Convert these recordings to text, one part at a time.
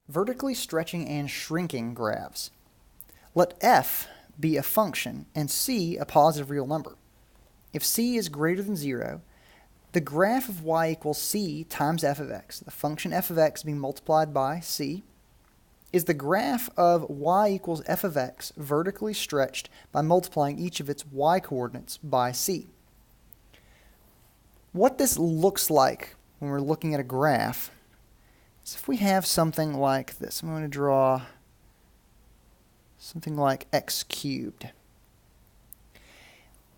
vertically stretching and shrinking graphs. Let f be a function and c a positive real number. If c is greater than 0, the graph of y equals c times f of x, the function f of x being multiplied by c, is the graph of y equals f of x vertically stretched by multiplying each of its y coordinates by c. What this looks like when we're looking at a graph is if we have something like this. I'm going to draw something like x cubed.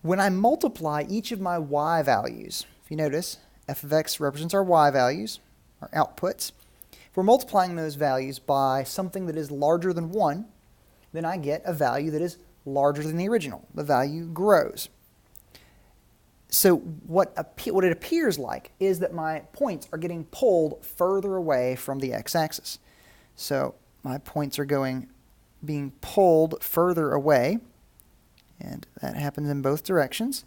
When I multiply each of my y values, if you notice, f of x represents our y values, our outputs. If we're multiplying those values by something that is larger than 1, then I get a value that is larger than the original. The value grows. So what it appears like is that my points are getting pulled further away from the x-axis. So my points are being pulled further away, and that happens in both directions.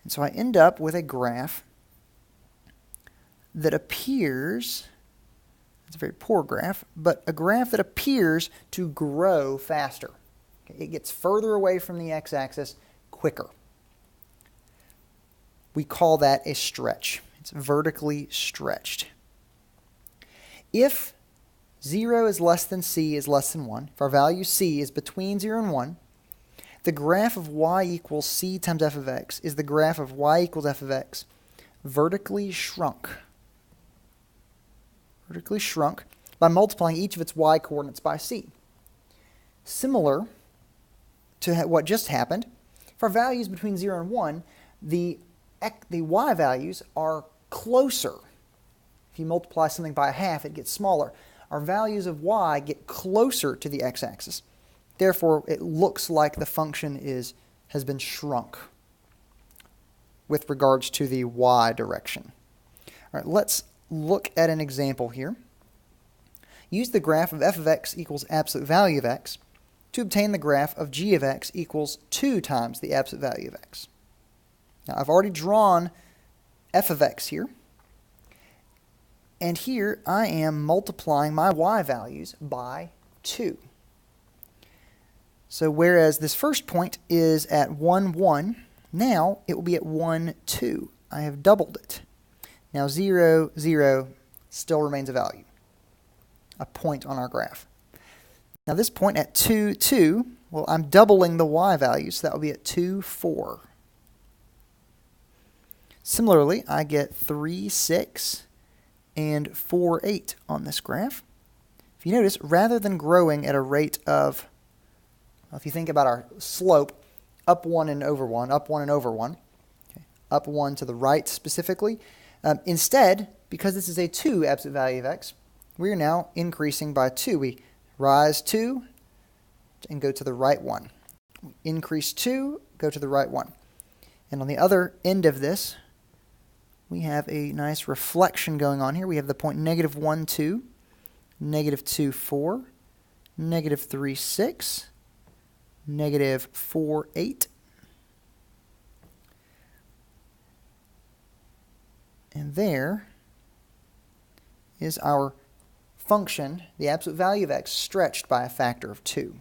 And so I end up with a graph that appears, it's a very poor graph, but a graph that appears to grow faster. Okay, it gets further away from the x-axis quicker. We call that a stretch. It's vertically stretched. If 0 is less than c is less than 1, if our value c is between 0 and 1, the graph of y equals c times f of x is the graph of y equals f of x vertically shrunk. Vertically shrunk by multiplying each of its y coordinates by c. Similar to what just happened, for values between 0 and 1, the y values are closer. If you multiply something by a half, it gets smaller. Our values of y get closer to the x-axis. Therefore, it looks like the function has been shrunk with regards to the y direction. All right, let's look at an example here. Use the graph of f of x equals absolute value of x to obtain the graph of g of x equals 2 times the absolute value of x. Now, I've already drawn f of x here. And here I am multiplying my y values by 2. So whereas this first point is at 1, 1, now it will be at 1, 2. I have doubled it. Now 0, 0 still remains a value, a point on our graph. Now this point at 2, 2, well, I'm doubling the y value, so that will be at 2, 4. Similarly, I get 3, 6, and 4, 8 on this graph. If you notice, rather than growing at a rate of, if you think about our slope, up 1 and over 1, up 1 and over 1, okay, up 1 to the right specifically, instead, because this is a 2 absolute value of x, we are now increasing by 2. We rise 2 and go to the right 1. We increase 2, go to the right 1. And on the other end of this, we have a nice reflection going on here. We have the point negative 1, 2, negative 2, 4, negative 3, 6, negative 4, 8. And there is our function, the absolute value of x, stretched by a factor of 2.